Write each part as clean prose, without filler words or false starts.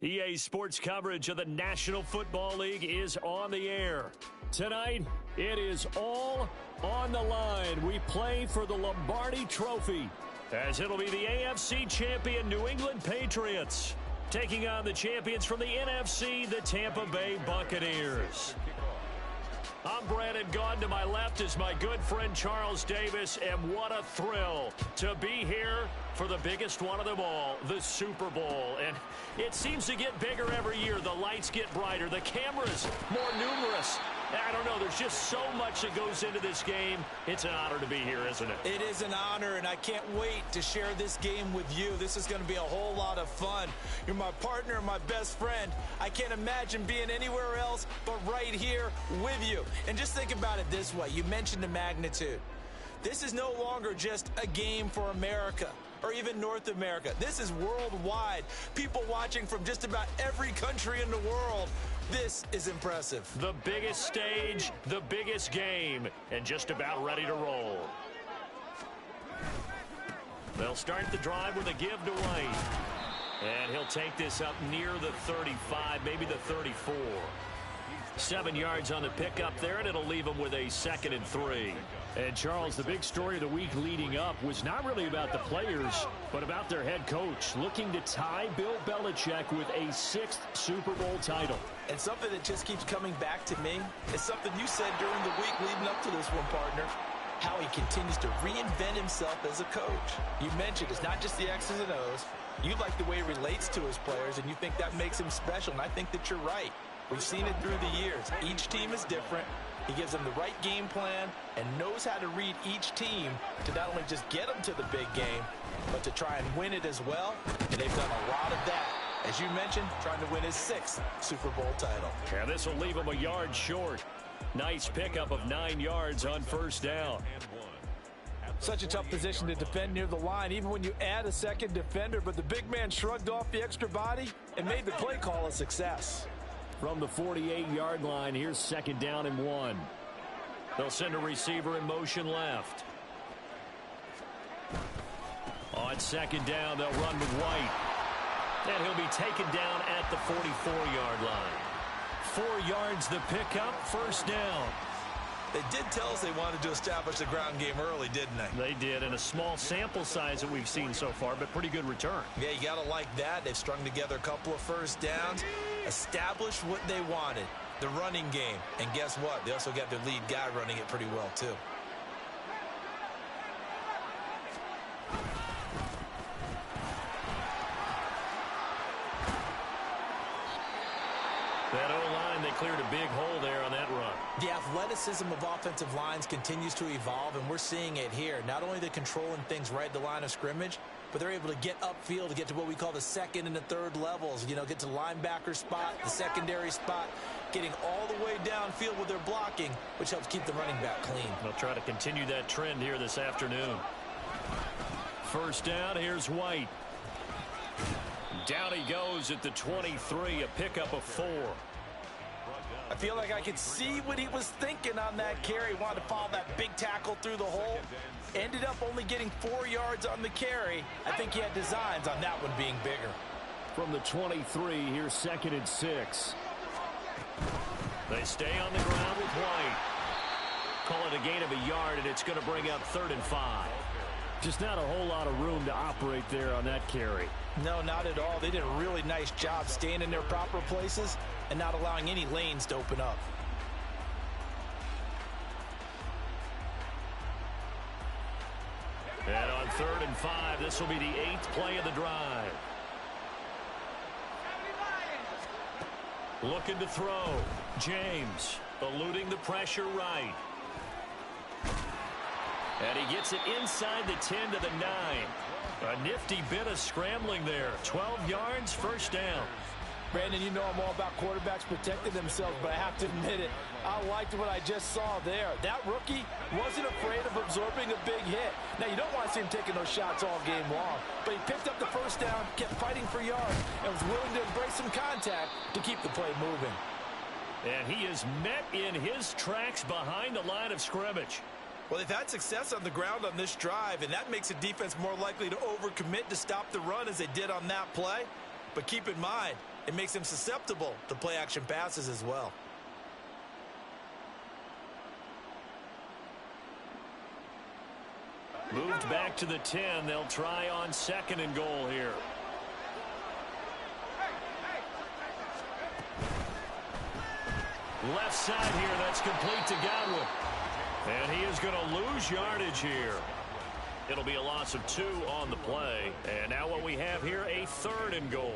EA Sports coverage of the National Football League is on the air. Tonight, it is all on the line. We play for the Lombardi Trophy, as it'll be the AFC champion New England Patriots taking on the champions from the NFC, the Tampa Bay Buccaneers. I'm Brandon Gaudin. To my left is my good friend Charles Davis, and what a thrill to be here for the biggest one of them all, the Super Bowl. And it seems to get bigger every year. The lights get brighter, the cameras more numerous. I don't know, there's just so much that goes into this game. It's an honor to be here, isn't it? It is an honor, and I can't wait to share this game with you. This is going to be a whole lot of fun. You're my partner, my best friend. I can't imagine being anywhere else but right here with you. And just think about it this way. You mentioned the magnitude. This is no longer just a game for America or even North America. This is worldwide. People watching from just about every country in the world. This is impressive. The biggest stage, the biggest game, and just about ready to roll. They'll start the drive with a give to White. And he'll take this up near the 35, maybe the 34. 7 yards on the pickup there, and it'll leave him with a 2nd and 3. And, Charles, the big story of the week leading up was not really about the players, but about their head coach looking to tie Bill Belichick with a 6th Super Bowl title. And something that just keeps coming back to me is something you said during the week leading up to this one, partner, how he continues to reinvent himself as a coach. You mentioned it's not just the X's and O's. You like the way he relates to his players, and you think that makes him special, and I think that you're right. We've seen it through the years. Each team is different. He gives them the right game plan and knows how to read each team to not only just get them to the big game, but to try and win it as well. And they've done a lot of that. As you mentioned, trying to win his 6th Super Bowl title. Yeah, this will leave him a yard short. Nice pickup of 9 yards on first down. Such a tough position to defend near the line, even when you add a second defender. But the big man shrugged off the extra body and made the play call a success. From the 48-yard line, here's 2nd down and 1. They'll send a receiver in motion left. On 2nd down, they'll run with White. And he'll be taken down at the 44-yard line. 4 yards the pickup, first down. They did tell us they wanted to establish the ground game early, didn't they? They did, and a small sample size that we've seen so far, but pretty good return. Yeah, you got to like that. They've strung together a couple of first downs, established what they wanted, the running game. And guess what? They also got their lead guy running it pretty well, too. That O-line, they cleared a big hole there on that run. The athleticism of offensive lines continues to evolve, and we're seeing it here. Not only they're controlling things right at the line of scrimmage, but they're able to get upfield to get to what we call the 2nd and the 3rd levels. You know, get to the linebacker spot, the secondary spot, getting all the way downfield with their blocking, which helps keep the running back clean. They'll try to continue that trend here this afternoon. First down, here's White. Down he goes at the 23, a pickup of 4. I feel like I could see what he was thinking on that carry. He wanted to follow that big tackle through the hole. Ended up only getting 4 yards on the carry. I think he had designs on that one being bigger. From the 23, here's 2nd and 6. They stay on the ground with White. Call it a gain of a yard, and it's going to bring up 3rd and 5. Just not a whole lot of room to operate there on that carry. No, not at all. They did a really nice job staying in their proper places and not allowing any lanes to open up. And on 3rd and 5, this will be the 8th play of the drive. Looking to throw. James eluding the pressure right. And he gets it inside the 10 to the 9. A nifty bit of scrambling there. 12 yards, first down. Brandon, you know I'm all about quarterbacks protecting themselves, but I have to admit it. I liked what I just saw there. That rookie wasn't afraid of absorbing a big hit. Now, you don't want to see him taking those shots all game long, but he picked up the first down, kept fighting for yards, and was willing to embrace some contact to keep the play moving. And he is met in his tracks behind the line of scrimmage. Well, they've had success on the ground on this drive, and that makes the defense more likely to overcommit to stop the run as they did on that play. But keep in mind, it makes him susceptible to play-action passes as well. Moved back to the 10. They'll try on 2nd and goal here. Left side here, that's complete to Godwin. And he is going to lose yardage here. It'll be a loss of 2 on the play. And now what we have here, a 3rd and goal.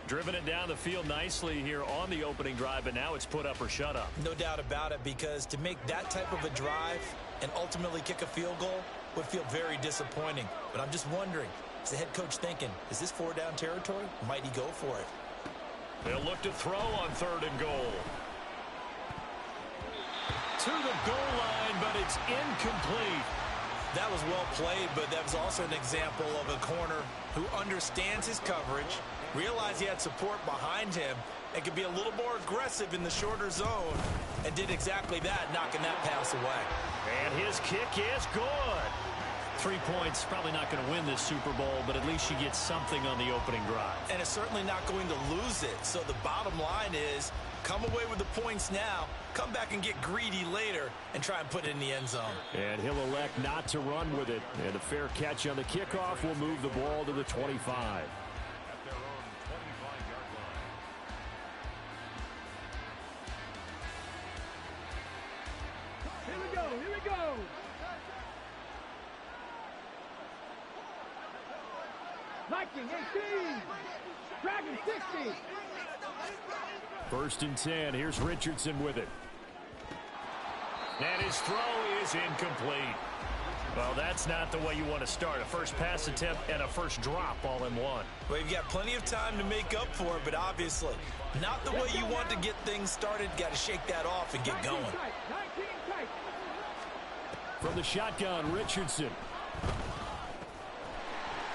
Driven it down the field nicely here on the opening drive, but now it's put up or shut up. No doubt about it, because to make that type of a drive and ultimately kick a field goal would feel very disappointing. But I'm just wondering, is the head coach thinking, is this 4-down territory? Might he go for it? They'll look to throw on 3rd and goal. To the goal line, but it's incomplete. That was well played, but that was also an example of a corner who understands his coverage, realized he had support behind him, and could be a little more aggressive in the shorter zone, and did exactly that, knocking that pass away. And his kick is good. 3 points, probably not going to win this Super Bowl, but at least you get something on the opening drive. And it's certainly not going to lose it. So the bottom line is, come away with the points now, come back and get greedy later, and try and put it in the end zone. And he'll elect not to run with it. And a fair catch on the kickoff will move the ball to the 25. Here we go. Viking 18, Dragon 60. 1st and 10. Here's Richardson with it. And his throw is incomplete. Well, that's not the way you want to start. A first pass attempt and a first drop all in one. Well, you've got plenty of time to make up for it, but obviously not the way you want to get things started. Got to shake that off and get going. From the shotgun, Richardson.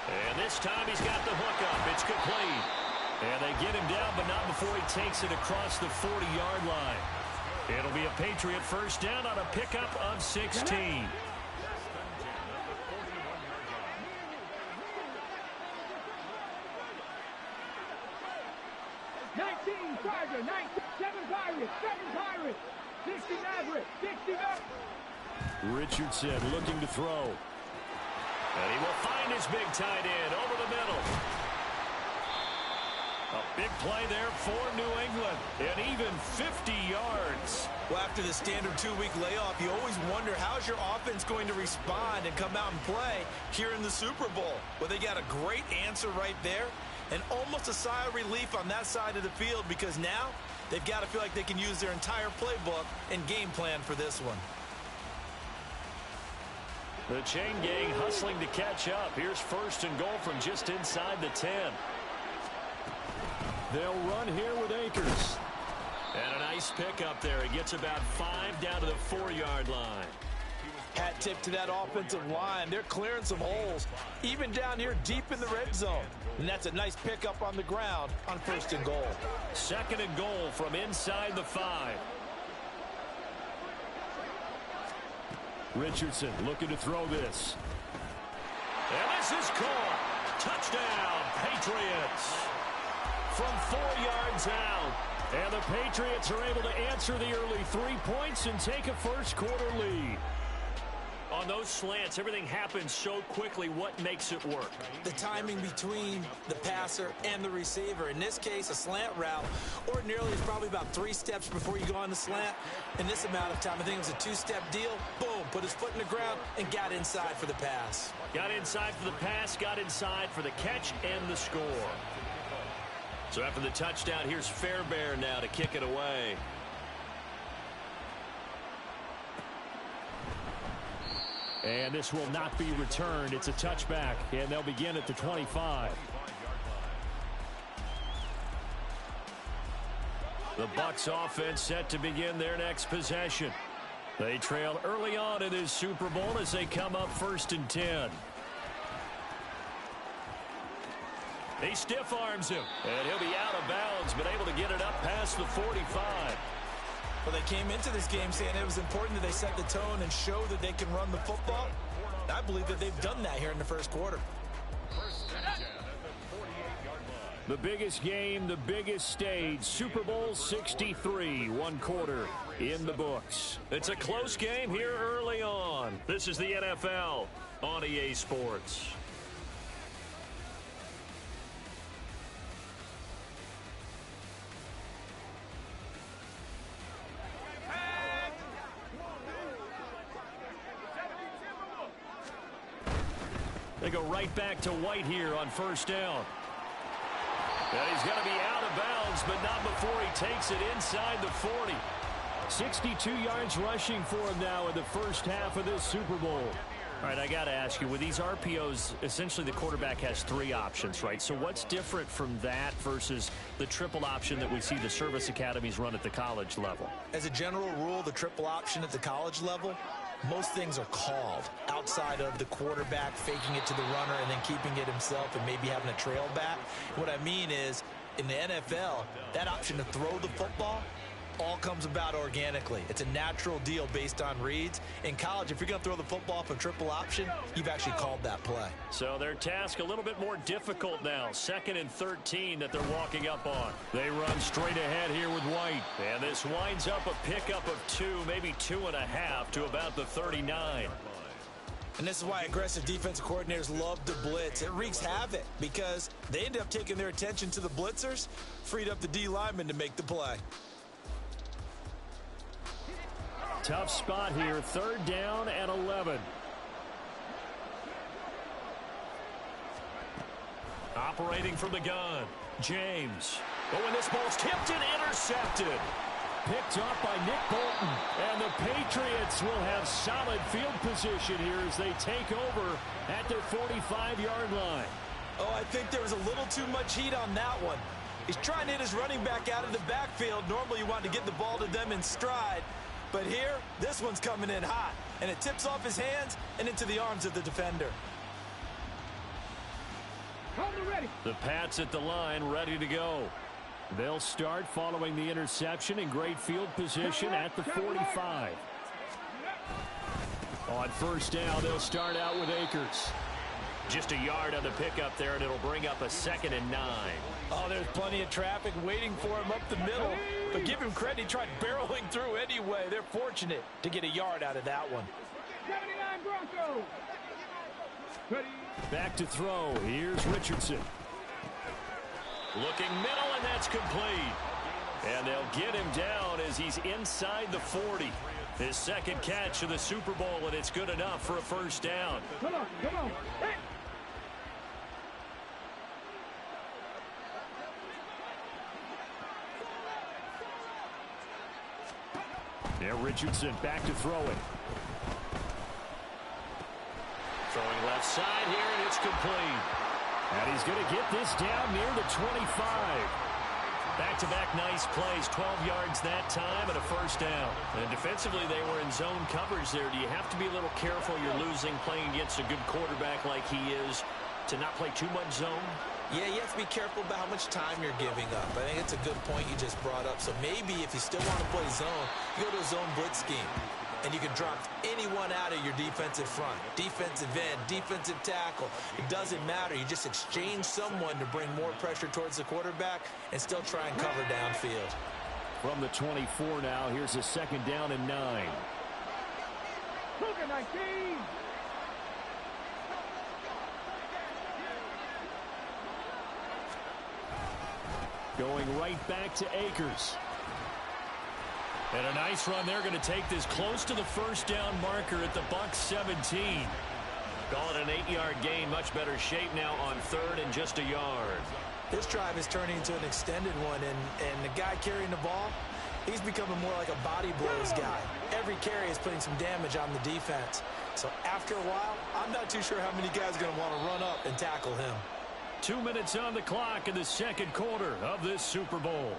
And this time he's got the hook up. It's complete. And they get him down, but not before he takes it across the 40-yard line. It'll be a Patriot first down on a pickup of 16. Charger, 7 Pirates, 7 Pirates, 60 Maverick, 60 Maverick. Richardson looking to throw. And he will find his big tight end over the middle. A big play there for New England. And even 50 yards. Well, after the standard 2-week layoff, you always wonder how's your offense going to respond and come out and play here in the Super Bowl. Well, they got a great answer right there. And almost a sigh of relief on that side of the field, because now they've got to feel like they can use their entire playbook and game plan for this one. The chain gang hustling to catch up. Here's 1st and goal from just inside the 10. They'll run here with Akers. And a nice pickup there. He gets about 5 down to the 4-yard line. Hat tip to that offensive line. They're clearing some holes, even down here deep in the red zone. And that's a nice pickup on the ground on 1st and goal. 2nd and goal from inside the 5. Richardson looking to throw this. And this is caught. Touchdown, Patriots. From 4 yards out. And the Patriots are able to answer the early 3 points and take a first-quarter lead. On those slants, everything happens so quickly. What makes it work? The timing between the passer and the receiver. In this case, a slant route ordinarily is probably about 3 steps before you go on the slant. In this amount of time, I think it was a 2-step deal. Boom, put his foot in the ground and got inside for the pass. Got inside for the pass, got inside for the catch and the score. So after the touchdown, here's Fairbairn now to kick it away. And this will not be returned. It's a touchback, and they'll begin at the 25. The Bucs offense set to begin their next possession. They trail early on in this Super Bowl as they come up 1st and 10. He stiff arms him, and he'll be out of bounds, but able to get it up past the 45. Well, they came into this game saying it was important that they set the tone and show that they can run the football. I believe that they've done that here in the first quarter. The biggest game, the biggest stage, Super Bowl 63, one quarter in the books. It's a close game here early on. This is the NFL on EA Sports. They go right back to White here on first down. And he's going to be out of bounds, but not before he takes it inside the 40. 62 yards rushing for him now in the first half of this Super Bowl. All right, I got to ask you, with these RPOs, essentially the quarterback has three options, right? So what's different from that versus the triple option that we see the service academies run at the college level? As a general rule, the triple option at the college level, most things are called outside of the quarterback faking it to the runner and then keeping it himself and maybe having a trail back. What I mean is, in the NFL, that option to throw the football all comes about organically. It's a natural deal based on reads. In college, if you're going to throw the football off a triple option, you've actually called that play. So their task a little bit more difficult now. 2nd and 13 that they're walking up on. They run straight ahead here with White. And this winds up a pickup of 2, maybe 2.5 to about the 39. And this is why aggressive defensive coordinators love to blitz. It wreaks havoc because they end up taking their attention to the blitzers, freed up the D lineman to make the play. Tough spot here, 3rd down and 11. Operating from the gun, James. Oh, and this ball's tipped and intercepted. Picked off by Nick Bolton. And the Patriots will have solid field position here as they take over at their 45-yard line. Oh, I think there was a little too much heat on that one. He's trying to hit his running back out of the backfield. Normally you want to get the ball to them in stride. But here, this one's coming in hot. And it tips off his hands and into the arms of the defender. The Pats at the line, ready to go. They'll start following the interception in great field position at the 45. On first down, they'll start out with Akers. Just a yard on the pickup there, and it'll bring up a 2nd and 9. Oh, there's plenty of traffic waiting for him up the middle. But give him credit, he tried barreling through anyway. They're fortunate to get a yard out of that one. 79 Broncos. Back to throw. Here's Richardson. Looking middle, and that's complete. And they'll get him down as he's inside the 40. His 2nd catch of the Super Bowl, and it's good enough for a first down. Come on, come on. Hey. Yeah, Richardson back to throw it. Throwing left side here, and it's complete. And he's going to get this down near the 25. Back-to-back nice plays, 12 yards that time and a first down. And defensively, they were in zone coverage there. Do you have to be a little careful? You're losing playing against a good quarterback like he is to not play too much zone? Yeah, you have to be careful about how much time you're giving up. I think it's a good point you just brought up. So maybe if you still want to play zone, you go to a zone blitz scheme. And you can drop anyone out of your defensive front. Defensive end, defensive tackle. It doesn't matter. You just exchange someone to bring more pressure towards the quarterback and still try and cover downfield. From the 24 now, here's a 2nd down and 9. Cougar 19. Going right back to Akers. And a nice run. They're going to take this close to the first down marker at the Bucs 17. Call it an 8-yard gain. Much better shape now on 3rd and just a yard. This drive is turning into an extended one, and the guy carrying the ball, he's becoming more like a body blows guy. Every carry is putting some damage on the defense. So after a while, I'm not too sure how many guys are going to want to run up and tackle him. 2 minutes on the clock in the 2nd quarter of this Super Bowl.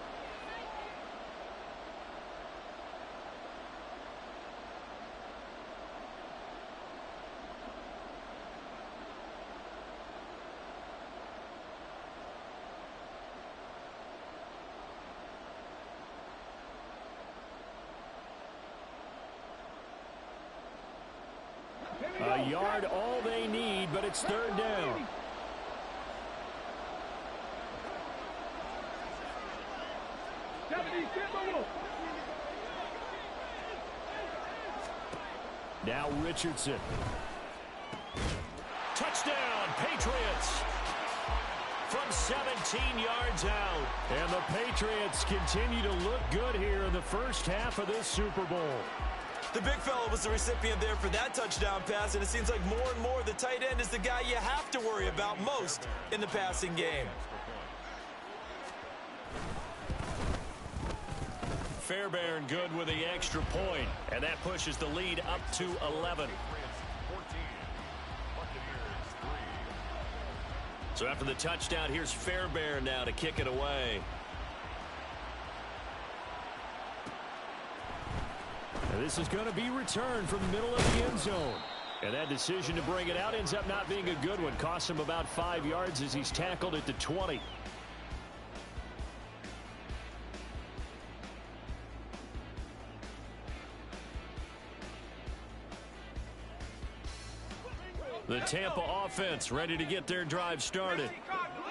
A yard, all they need, but it's 3rd down. 70 Superbowl. Now Richardson. Touchdown, Patriots. From 17 yards out. And the Patriots continue to look good here in the first half of this Super Bowl. The big fella was the recipient there for that touchdown pass, and it seems like more and more the tight end is the guy you have to worry about most in the passing game. Fairbairn good with the extra point, and that pushes the lead up to 11. So after the touchdown, here's Fairbairn now to kick it away. And this is going to be returned from the middle of the end zone. And that decision to bring it out ends up not being a good one. Costs him about 5 yards as he's tackled at the 20. The Tampa offense ready to get their drive started.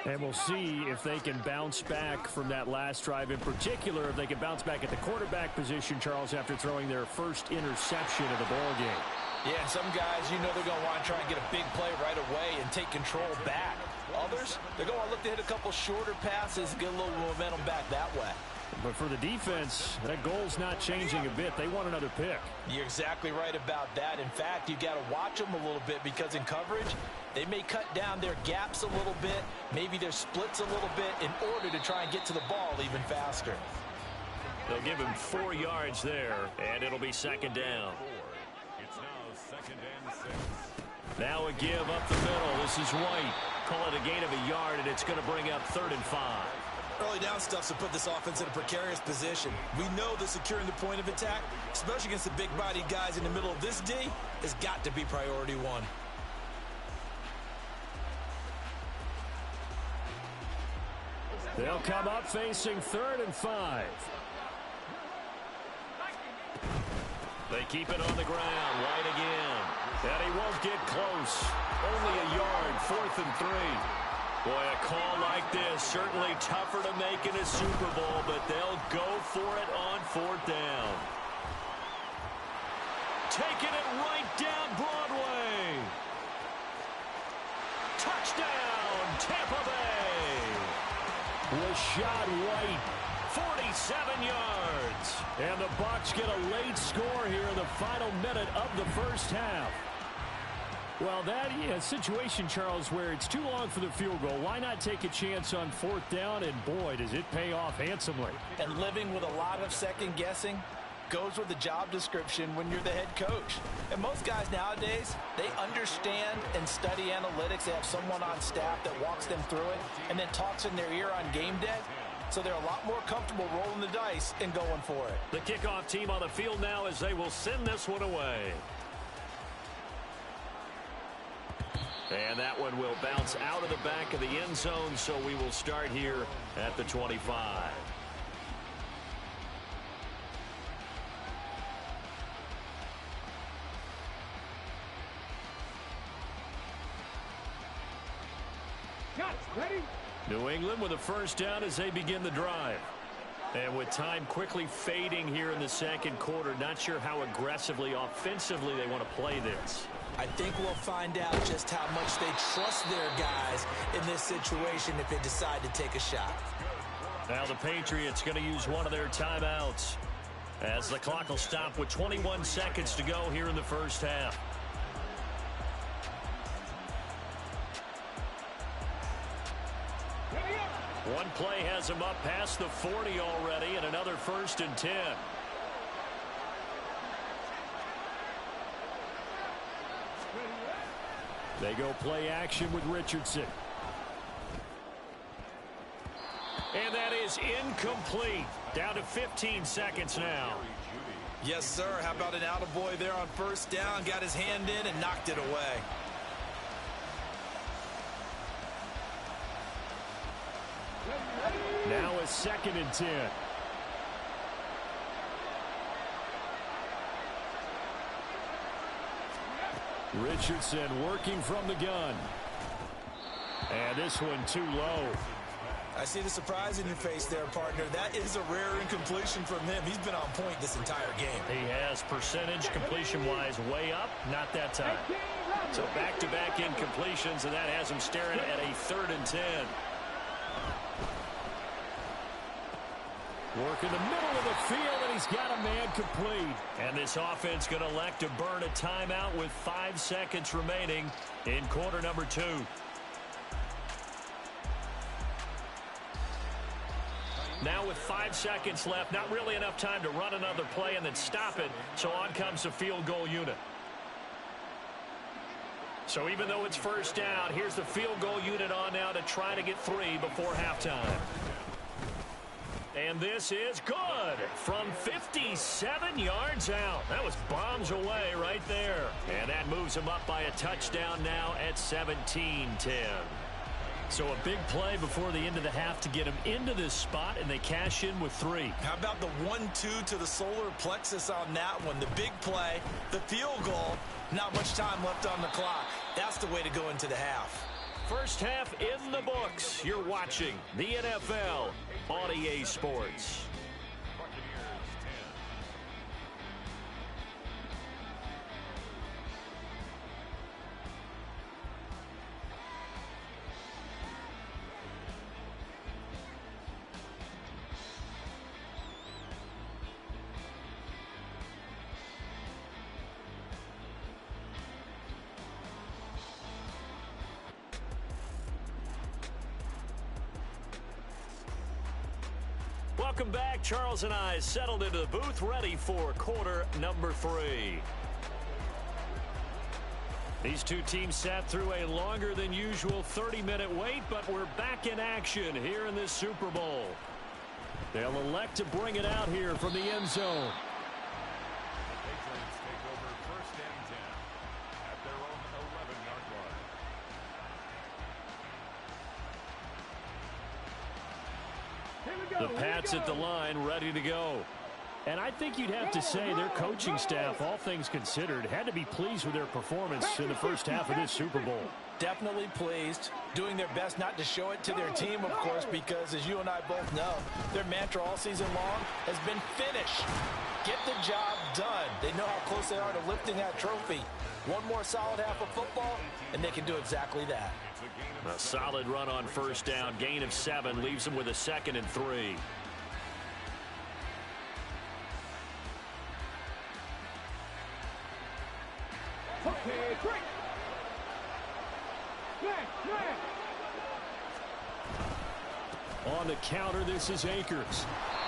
And we'll see if they can bounce back from that last drive, in particular if they can bounce back at the quarterback position, Charles, after throwing their first interception of the ball game. Yeah, some guys, you know they're going to want to try and get a big play right away and take control back. Others, they're going to look to hit a couple shorter passes and get a little momentum back that way. But for the defense, that goal's not changing a bit. They want another pick. You're exactly right about that. In fact, you got to watch them a little bit because in coverage, they may cut down their gaps a little bit, maybe their splits a little bit in order to try and get to the ball even faster. They'll give him 4 yards there, and it'll be second down. It's now 2nd and 6. Now a give up the middle. This is White. Call it a gain of a yard, and it's going to bring up 3rd and 5. Early down stuff to put this offense in a precarious position. We know that securing the point of attack, especially against the big-bodied guys in the middle of this D, has got to be priority one. They'll come up facing 3rd and 5. They keep it on the ground. White again. And he won't get close. Only a yard. 4th and 3. Boy, a call like this, certainly tougher to make in a Super Bowl, but they'll go for it on 4th down. Taking it right down Broadway. Touchdown, Tampa Bay. Rashad White, 47 yards. And the Bucs get a late score here in the final minute of the first half. Well, that is a situation, Charles, where it's too long for the field goal. Why not take a chance on 4th down? And, boy, does it pay off handsomely. And living with a lot of second-guessing goes with the job description when you're the head coach. And most guys nowadays, they understand and study analytics. They have someone on staff that walks them through it and then talks in their ear on game day. So they're a lot more comfortable rolling the dice and going for it. The kickoff team on the field now as they will send this one away. And that one will bounce out of the back of the end zone, so we will start here at the 25. Ready? New England with a first down as they begin the drive. And with time quickly fading here in the second quarter, not sure how aggressively, offensively they want to play this. I think we'll find out just how much they trust their guys in this situation if they decide to take a shot. Now the Patriots going to use one of their timeouts as the clock will stop with 21 seconds to go here in the first half. One play has him up past the 40 already, and another 1st and 10. They go play action with Richardson. And that is incomplete. Down to 15 seconds now. Yes, sir. How about an attaboy there on 1st down? Got his hand in and knocked it away. Now a 2nd and 10. Richardson working from the gun. And this one too low. I see the surprise in your face there, partner. That is a rare incompletion from him. He's been on point this entire game. He has percentage completion-wise way up, not that time. So back-to-back incompletions, and that has him staring at a 3rd and 10. Work in the middle of the field, and he's got a man complete. And this offense going to elect to burn a timeout with 5 seconds remaining in quarter number 2. Now with 5 seconds left, not really enough time to run another play and then stop it, so on comes the field goal unit. So even though it's first down, here's the field goal unit on now to try to get 3 before halftime. And this is good from 57 yards out. That was bombs away right there. And that moves him up by a touchdown now at 17-10. So a big play before the end of the half to get him into this spot, and they cash in with 3. How about the 1-2 to the solar plexus on that one? The big play, the field goal, not much time left on the clock. That's the way to go into the half. First half in the books. You're watching the NFL on EA Sports. Welcome back. Charles and I settled into the booth, ready for quarter number 3. These two teams sat through a longer than usual 30-minute wait, but we're back in action here in this Super Bowl. They'll elect to bring it out here from the end zone. Patriots take over 1st and 10 at their own 11-yard line. The Pats at the line, ready to go. And I think you'd have to say their coaching staff, all things considered, had to be pleased with their performance in the first half of this Super Bowl. Definitely pleased, doing their best not to show it to their team, of course, because as you and I both know, their mantra all season long has been finish. Get the job done. They know how close they are to lifting that trophy. One more solid half of football, and they can do exactly that. A solid run on first down. Gain of 7 leaves them with a 2nd and 3. Okay, great. On the counter, this is Akers.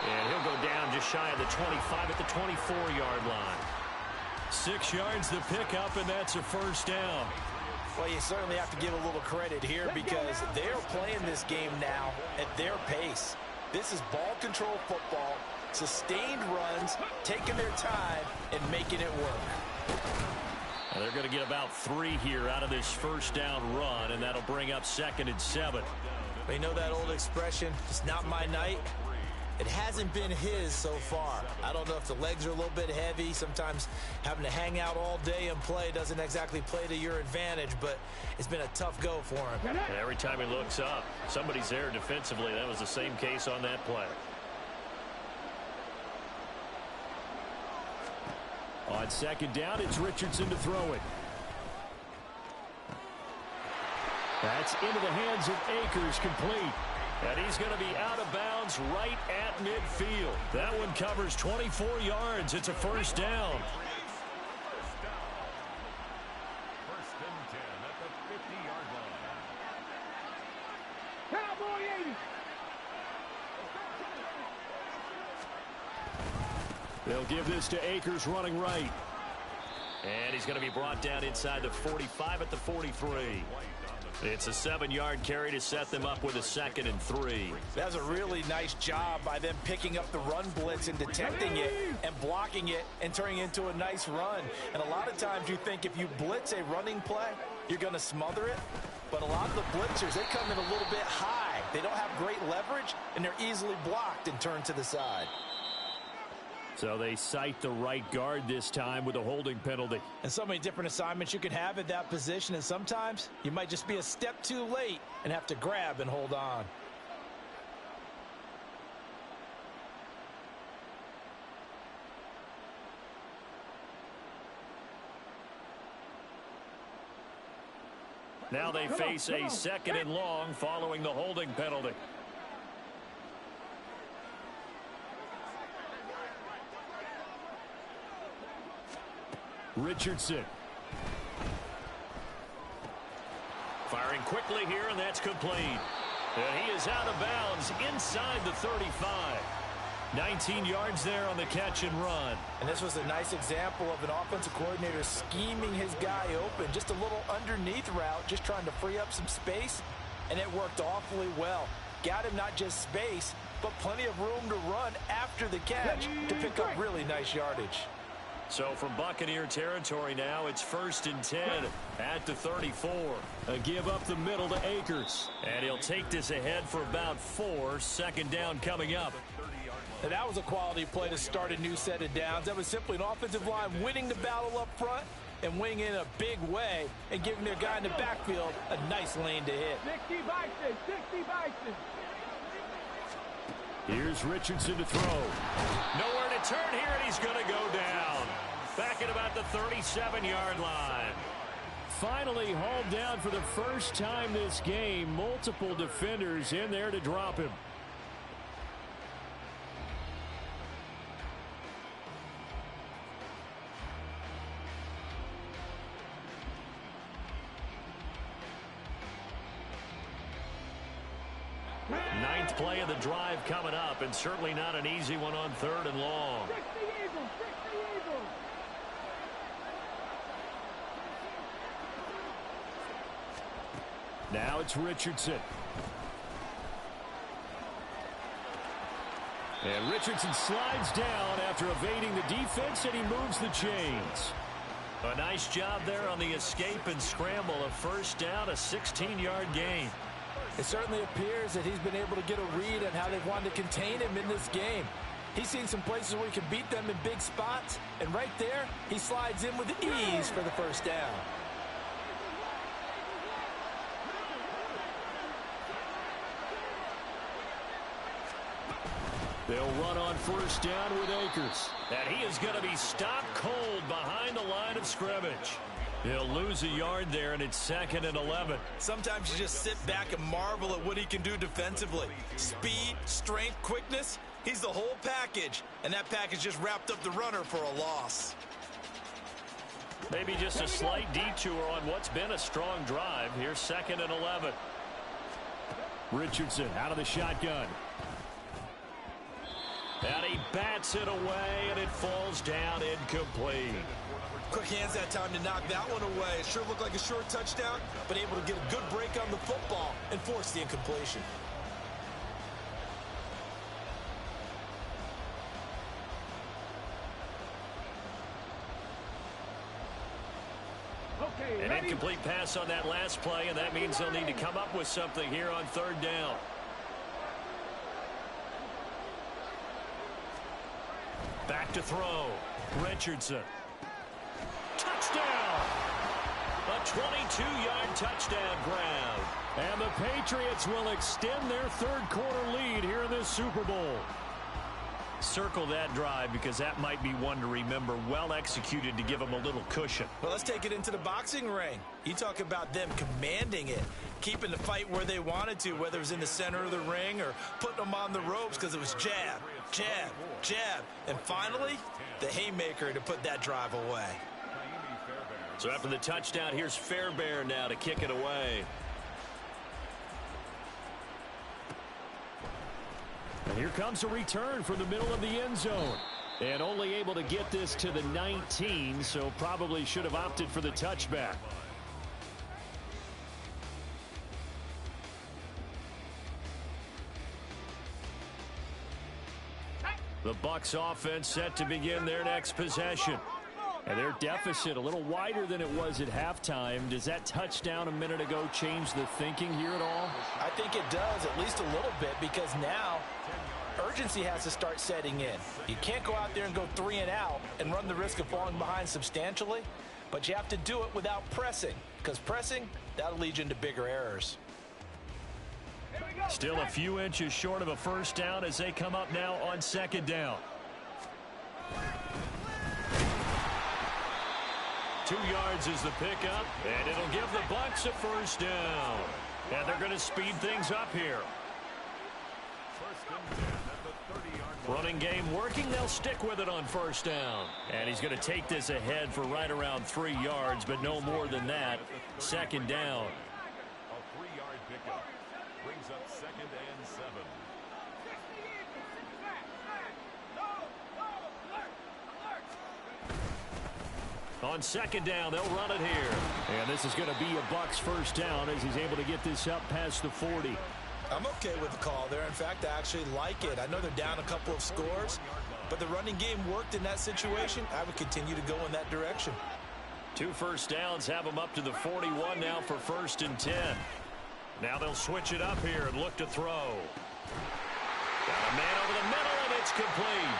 And he'll go down just shy of the 25 at the 24-yard line. 6 yards the pickup, and that's a first down. Well, you certainly have to give a little credit here because they're playing this game now at their pace. This is ball control football, sustained runs, taking their time, and making it work. And they're going to get about 3 here out of this first down run, and that'll bring up 2nd and 7. You know that old expression, it's not my night? It hasn't been his so far. I don't know if the legs are a little bit heavy. Sometimes having to hang out all day and play doesn't exactly play to your advantage, but it's been a tough go for him. And every time he looks up, somebody's there defensively. That was the same case on that play. On 2nd down, it's Richardson to throw it. That's into the hands of Akers, complete. And he's going to be out of bounds right at midfield. That one covers 24 yards. It's a first down. 1st and 10 at the 50-yard line. Cowboy 80. They'll give this to Akers running right. And he's going to be brought down inside the 45 at the 43. It's a 7-yard carry to set them up with a 2nd and 3. That's a really nice job by them picking up the run blitz and detecting it and blocking it and turning it into a nice run. And a lot of times you think if you blitz a running play, you're going to smother it. But a lot of the blitzers, they come in a little bit high. They don't have great leverage, and they're easily blocked and turned to the side. So they cite the right guard this time with a holding penalty. And so many different assignments you can have at that position, and sometimes you might just be a step too late and have to grab and hold on. Now they face a second and long following the holding penalty. Richardson. Firing quickly here, and that's complete. And he is out of bounds inside the 35. 19 yards there on the catch and run. And this was a nice example of an offensive coordinator scheming his guy open. Just a little underneath route, just trying to free up some space, and it worked awfully well. Got him not just space, but plenty of room to run after the catch to pick up really nice yardage. So from Buccaneer territory now, it's 1st and 10 at the 34. A give up the middle to Akers. And he'll take this ahead for about 4. Second down coming up. And that was a quality play to start a new set of downs. That was simply an offensive line winning the battle up front and winning in a big way and giving their guy in the backfield a nice lane to hit. 60 Bison, 60 Bison. Here's Richardson to throw. Nowhere to turn here, and he's going to go down. Back at about the 37-yard line. Finally hauled down for the first time this game. Multiple defenders in there to drop him. Ninth play of the drive coming up, and certainly not an easy one on 3rd and long. 60 Eagles, 60 Eagles. Now it's Richardson. And Richardson slides down after evading the defense, and he moves the chains. A nice job there on the escape and scramble. A first down, a 16-yard gain. It certainly appears that he's been able to get a read on how they've wanted to contain him in this game. He's seen some places where he can beat them in big spots, and right there, he slides in with ease for the first down. They'll run on first down with Akers. And he is going to be stopped cold behind the line of scrimmage. He'll lose a yard there, and it's 2nd and 11. Sometimes you just sit back and marvel at what he can do defensively. Speed, strength, quickness, he's the whole package. And that package just wrapped up the runner for a loss. Maybe just a slight detour on what's been a strong drive. Here's 2nd and 11. Richardson out of the shotgun. And he bats it away, and it falls down incomplete. Quick hands that time to knock that one away. It sure looked like a short touchdown, but able to get a good break on the football and force the incompletion. Okay, An ready? incomplete pass on that last play, and that means they'll need to come up with something here on 3rd down. Back to throw. Richardson. Touchdown! A 22-yard touchdown grab. And the Patriots will extend their 3rd quarter lead here in this Super Bowl. Circle that drive because that might be one to remember. Well executed to give them a little cushion. Well, let's take it into the boxing ring. You talk about them commanding it, keeping the fight where they wanted to, whether it was in the center of the ring or putting them on the ropes because it was jab, jab, jab. And finally, the haymaker to put that drive away. So after the touchdown, here's Fairbairn now to kick it away. And here comes a return from the middle of the end zone. And only able to get this to the 19, so probably should have opted for the touchback. The Bucs offense set to begin their next possession. And their deficit a little wider than it was at halftime. Does that touchdown a minute ago change the thinking here at all? I think it does, at least a little bit, because now urgency has to start setting in. You can't go out there and go 3 and out and run the risk of falling behind substantially, but you have to do it without pressing, because pressing, that'll lead you into bigger errors. Still a few inches short of a first down as they come up now on 2nd down. 2 yards is the pickup, and it'll give the Bucs a first down. And they're going to speed things up here. First and 10 at the 30-yard line. Running game working. They'll stick with it on first down. And he's going to take this ahead for right around 3 yards, but no more than that. Second down. A 3-yard pickup brings up 2nd and 7. On second down, they'll run it here. And this is going to be a Bucs first down as he's able to get this up past the 40. I'm okay with the call there. In fact, I actually like it. I know they're down a couple of scores, but the running game worked in that situation. I would continue to go in that direction. 2 first downs have them up to the 41 now for 1st and 10. Now they'll switch it up here and look to throw. Got a man over the middle, and it's complete.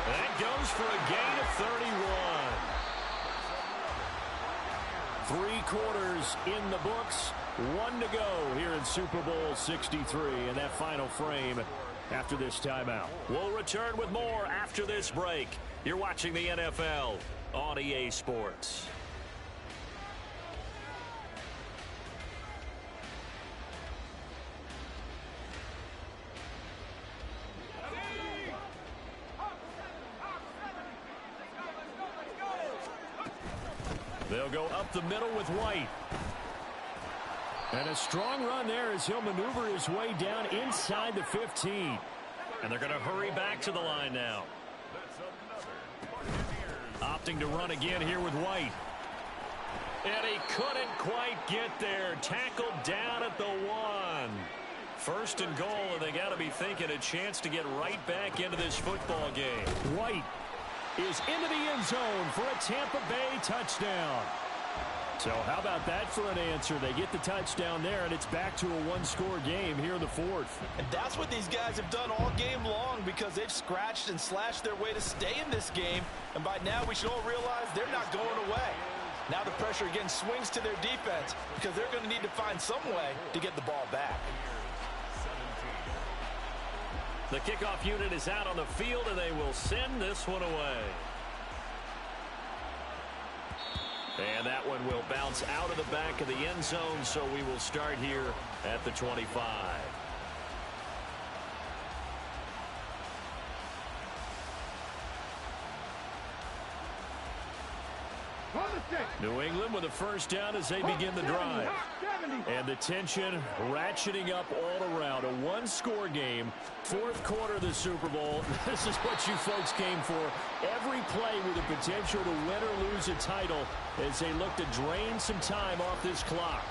That goes for a gain of 31. 3 quarters in the books. 1 to go here in Super Bowl 63 in that final frame after this timeout. We'll return with more after this break. You're watching the NFL on EA Sports. They'll go up the middle with White. And a strong run there as he'll maneuver his way down inside the 15. And they're going to hurry back to the line now. Opting to run again here with White. And he couldn't quite get there. Tackled down at the 1. 1st and goal, and they got to be thinking a chance to get right back into this football game. White is into the end zone for a Tampa Bay touchdown. So how about that for an answer? They get the touchdown there, and it's back to a 1-score game here in the 4th. And that's what these guys have done all game long because they've scratched and slashed their way to stay in this game. And by now we should all realize they're not going away. Now the pressure again swings to their defense because they're going to need to find some way to get the ball back. The kickoff unit is out on the field, and they will send this one away. And that one will bounce out of the back of the end zone, so we will start here at the 25. New England with a first down as they begin the drive. And the tension ratcheting up all around. A 1-score game. 4th quarter of the Super Bowl. This is what you folks came for. Every play with the potential to win or lose a title as they look to drain some time off this clock.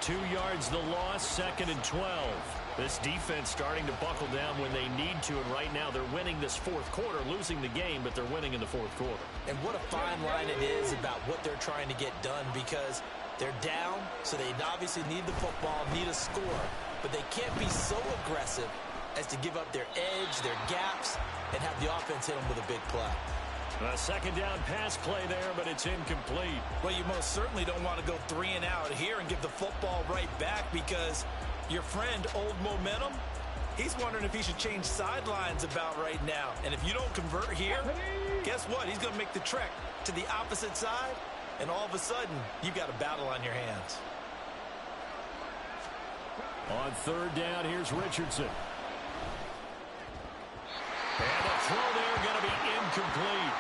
2 yards the loss, 2nd and 12. This defense starting to buckle down when they need to, and right now they're winning this 4th quarter, losing the game, but they're winning in the 4th quarter. And what a fine line it is about what they're trying to get done because they're down, so they obviously need the football, need a score, but they can't be so aggressive as to give up their edge, their gaps, and have the offense hit them with a big play. A 2nd down pass play there, but it's incomplete. Well, you most certainly don't want to go 3 and out here and give the football right back because your friend, Old Momentum, he's wondering if he should change sidelines about right now. And if you don't convert here, guess what? He's going to make the trek to the opposite side, and all of a sudden, you've got a battle on your hands. On 3rd down, here's Richardson. And the throw there going to be incomplete.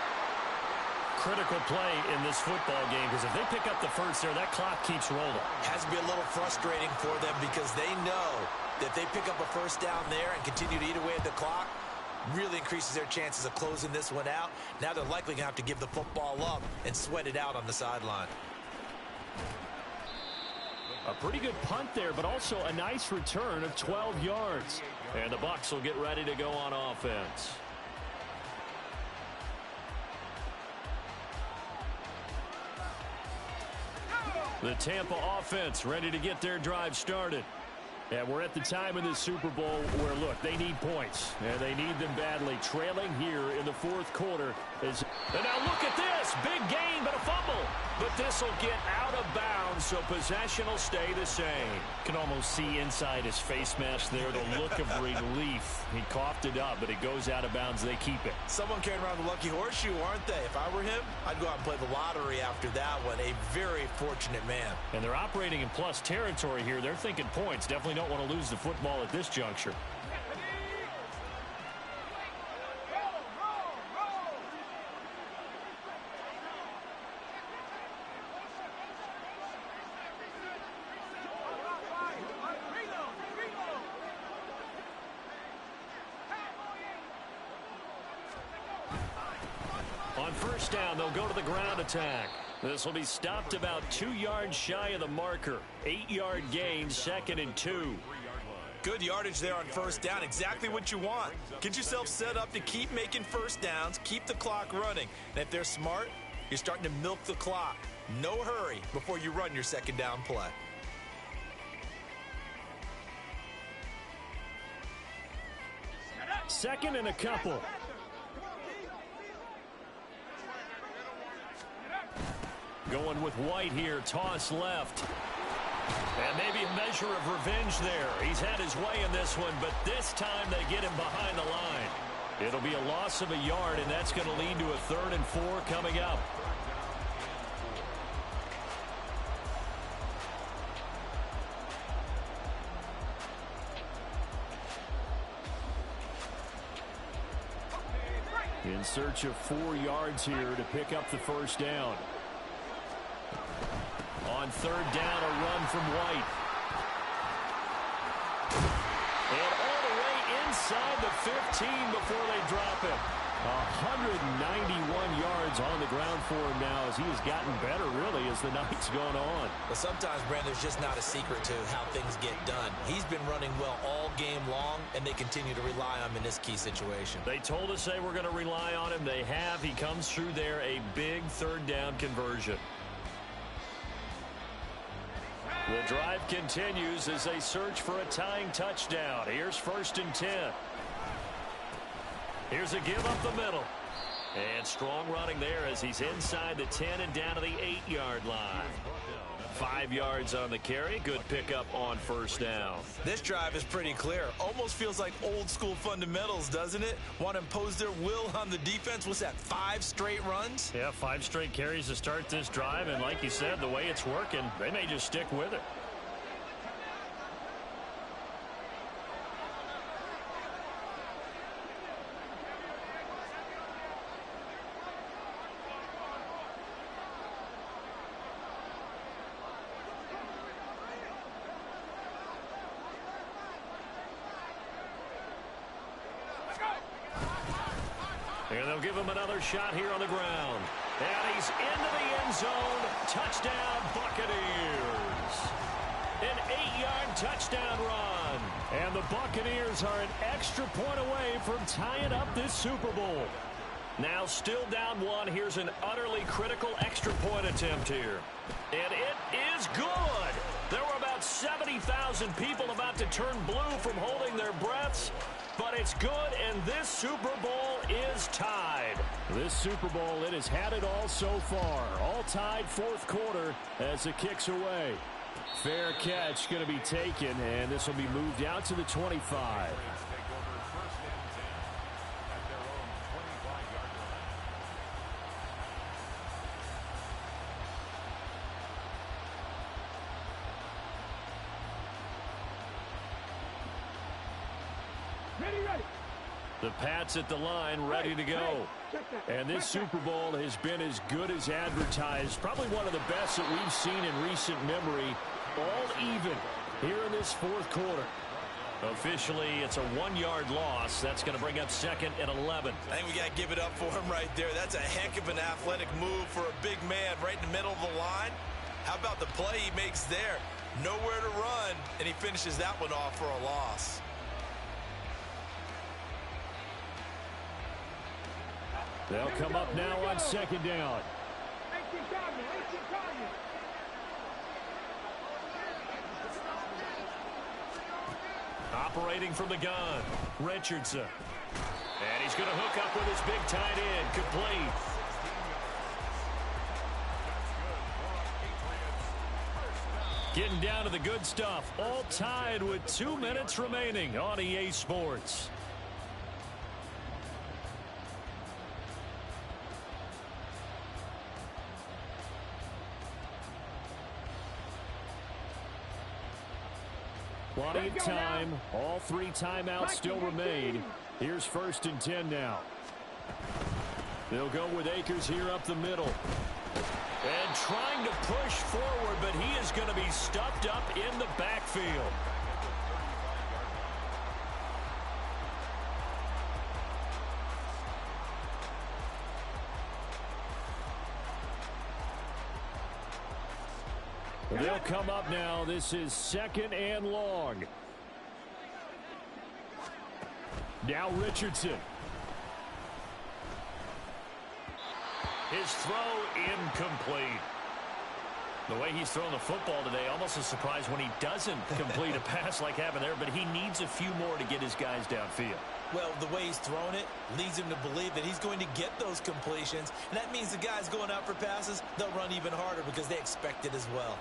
Critical play in this football game because if they pick up the first there, that clock keeps rolling. Has to be a little frustrating for them because they know that if they pick up a first down there and continue to eat away at the clock, really increases their chances of closing this one out. Now they're likely going to have to give the football up and sweat it out on the sideline. A pretty good punt there, but also a nice return of 12 yards. And the Bucs will get ready to go on offense. The Tampa offense ready to get their drive started. And we're at the time in this Super Bowl where, look, they need points. And they need them badly. Trailing here in the fourth quarter. And now look at this. Big gain, but a fumble. But this will get out of bounds, so possession will stay the same. Can almost see inside his face mask there the look of relief. He coughed it up, but it goes out of bounds. They keep it. Someone carrying around the lucky horseshoe, aren't they? If I were him, I'd go out and play the lottery after that one. A very fortunate man. And they're operating in plus territory here. They're thinking points. Definitely don't want to lose the football at this juncture. On first down, they'll go to the ground attack. This will be stopped about 2 yards shy of the marker. 8-yard gain, 2nd and 2. Good yardage there on first down. Exactly what you want. Get yourself set up to keep making first downs, keep the clock running. And if they're smart, you're starting to milk the clock. No hurry before you run your second down play. Second and a couple. Going with White here, toss left. And maybe a measure of revenge there. He's had his way in this one, but this time they get him behind the line. It'll be a loss of a yard, and that's going to lead to a 3rd and 4 coming up. In search of 4 yards here to pick up the first down. On third down, a run from White. And all the way inside the 15 before they drop him. 191 yards on the ground for him now as he has gotten better, really, as the night's gone on. But sometimes, Brand, there's just not a secret to how things get done. He's been running well all game long, and they continue to rely on him in this key situation. They told us they were going to rely on him. They have. He comes through there, a big third down conversion. The drive continues as they search for a tying touchdown. Here's 1st and 10. Here's a give up the middle. And strong running there as he's inside the 10 and down to the 8-yard line. 5 yards on the carry. Good pickup on first down. This drive is pretty clear. Almost feels like old school fundamentals, doesn't it? Want to impose their will on the defense. What's that, 5 straight runs? Yeah, 5 straight carries to start this drive. And like you said, the way it's working, they may just stick with it. And they'll give him another shot here on the ground. And he's into the end zone. Touchdown, Buccaneers. An 8-yard touchdown run. And the Buccaneers are an extra point away from tying up this Super Bowl. Now still down 1. Here's an utterly critical extra point attempt here. And it is good. There were about 70,000 people about to turn blue from holding their breaths. But it's good, and this Super Bowl is tied. This Super Bowl, it has had it all so far. All tied fourth quarter as it kicks away. Fair catch going to be taken, and this will be moved out to the 25. The Pats at the line, ready to go. And this Super Bowl has been as good as advertised. Probably one of the best that we've seen in recent memory. All even here in this fourth quarter. Officially, it's a 1-yard loss. That's going to bring up 2nd and 11. I think we got to give it up for him right there. That's a heck of an athletic move for a big man right in the middle of the line. How about the play he makes there? Nowhere to run, and he finishes that one off for a loss. They'll come up now on 2nd down. Operating from the gun, Richardson. And he's going to hook up with his big tight end, complete. Getting down to the good stuff, all tied with 2 minutes remaining on EA Sports. Plenty of time. All 3 timeouts still remain. Here's 1st and 10 now. They'll go with Akers here up the middle. And trying to push forward, but he is going to be stuffed up in the backfield. They'll come up now. This is 2nd and long. Now Richardson. His throw incomplete. The way he's thrown the football today, almost a surprise when he doesn't complete a pass like happened there, but he needs a few more to get his guys downfield. Well, the way he's thrown it leads him to believe that he's going to get those completions, and that means the guys going out for passes, they'll run even harder because they expect it as well.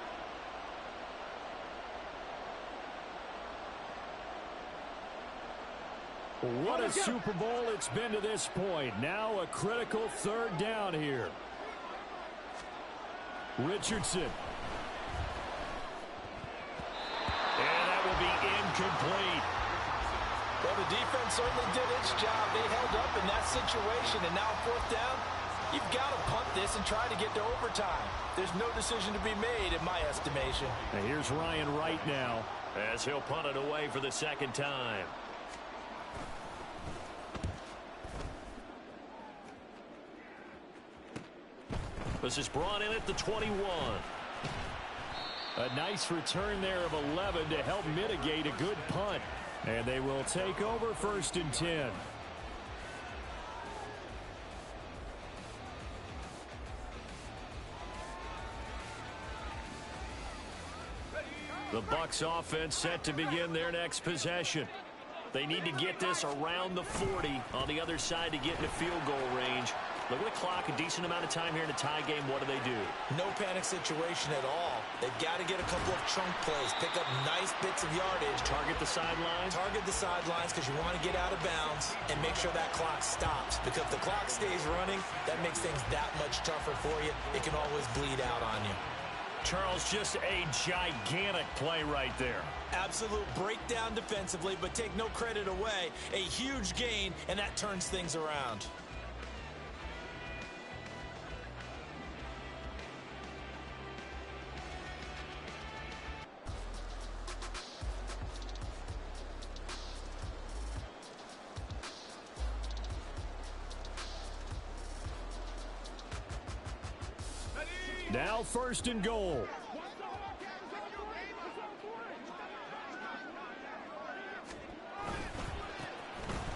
What a Super Bowl it's been to this point. Now a critical 3rd down here. Richardson. And that will be incomplete. Well, the defense certainly did its job. They held up in that situation, and now 4th down, you've got to punt this and try to get to overtime. There's no decision to be made in my estimation. And here's Ryan Wright now as he'll punt it away for the 2nd time. This is brought in at the 21. A nice return there of 11 to help mitigate a good punt. And they will take over 1st and 10. The Bucs offense set to begin their next possession. They need to get this around the 40 on the other side to get into field goal range. Look at the clock, a decent amount of time here in a tie game. What do? No panic situation at all. They've got to get a couple of chunk plays, pick up nice bits of yardage. Target the sidelines? Target the sidelines because you want to get out of bounds and make sure that clock stops. Because if the clock stays running, that makes things that much tougher for you. It can always bleed out on you. Charles, just a gigantic play right there. Absolute breakdown defensively, but take no credit away. A huge gain, and that turns things around. Now 1st and goal.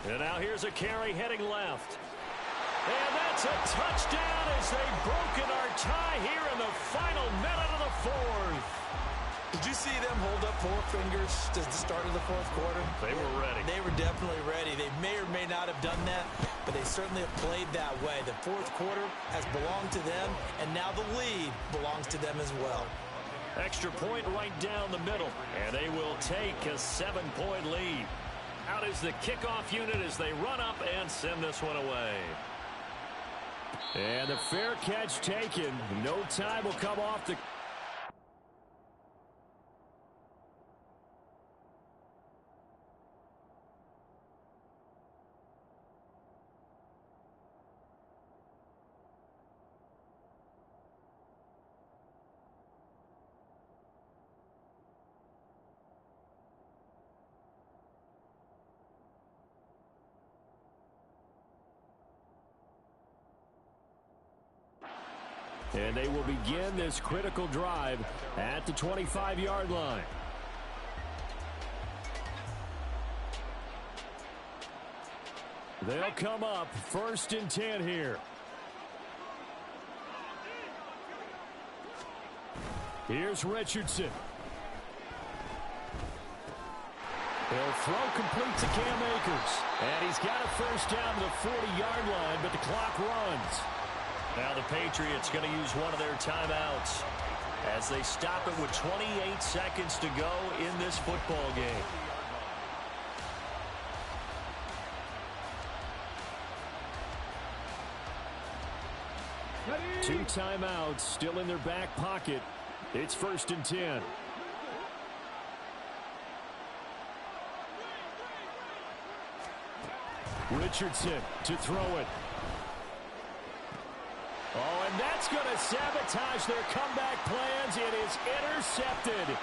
And now here's a carry heading left. And that's a touchdown as they've broken our tie here in the final minute of the 4th. Did you see them hold up 4 fingers at the start of the 4th quarter? They were ready. They were definitely ready. They may or may not have done that, but they certainly have played that way. The 4th quarter has belonged to them, and now the lead belongs to them as well. Extra point right down the middle, and they will take a 7-point lead. Out is the kickoff unit as they run up and send this one away. And the fair catch taken. No time will come off the... And they will begin this critical drive at the 25-yard line. They'll come up 1st and 10 here. Here's Richardson. He'll throw complete to Cam Akers. And he's got a first down to the 40-yard line, but the clock runs. Now the Patriots going to use one of their timeouts as they stop it with 28 seconds to go in this football game. Two timeouts still in their back pocket. It's 1st and 10. Richardson to throw it. Oh, and that's going to sabotage their comeback plans. It is intercepted.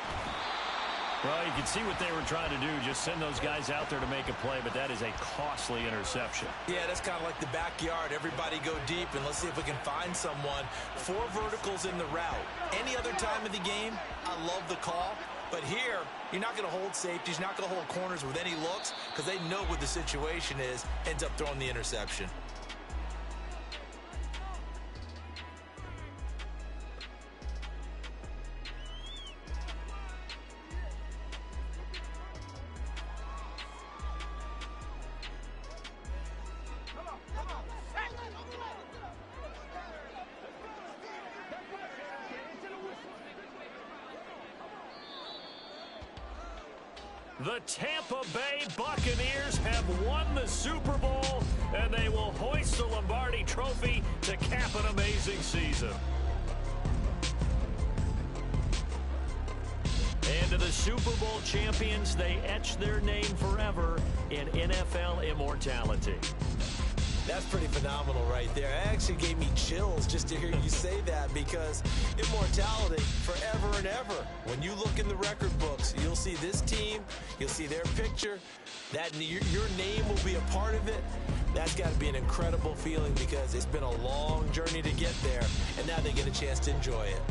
Well, you can see what they were trying to do, just send those guys out there to make a play, but that is a costly interception. Yeah, that's kind of like the backyard. Everybody go deep, and let's see if we can find someone. 4 verticals in the route. Any other time of the game, I love the call. But here, you're not going to hold safeties, not going to hold corners with any looks because they know what the situation is, ends up throwing the interception. The Tampa Bay Buccaneers have won the Super Bowl, and they will hoist the Lombardi Trophy to cap an amazing season. And to the Super Bowl champions, they etch their name forever in NFL immortality. That's pretty phenomenal right there. It actually gave me chills just to hear you say that because immortality forever and ever. When you look in the record books, you'll see this team, you'll see their picture, that your name will be a part of it. That's got to be an incredible feeling because it's been a long journey to get there, and now they get a chance to enjoy it.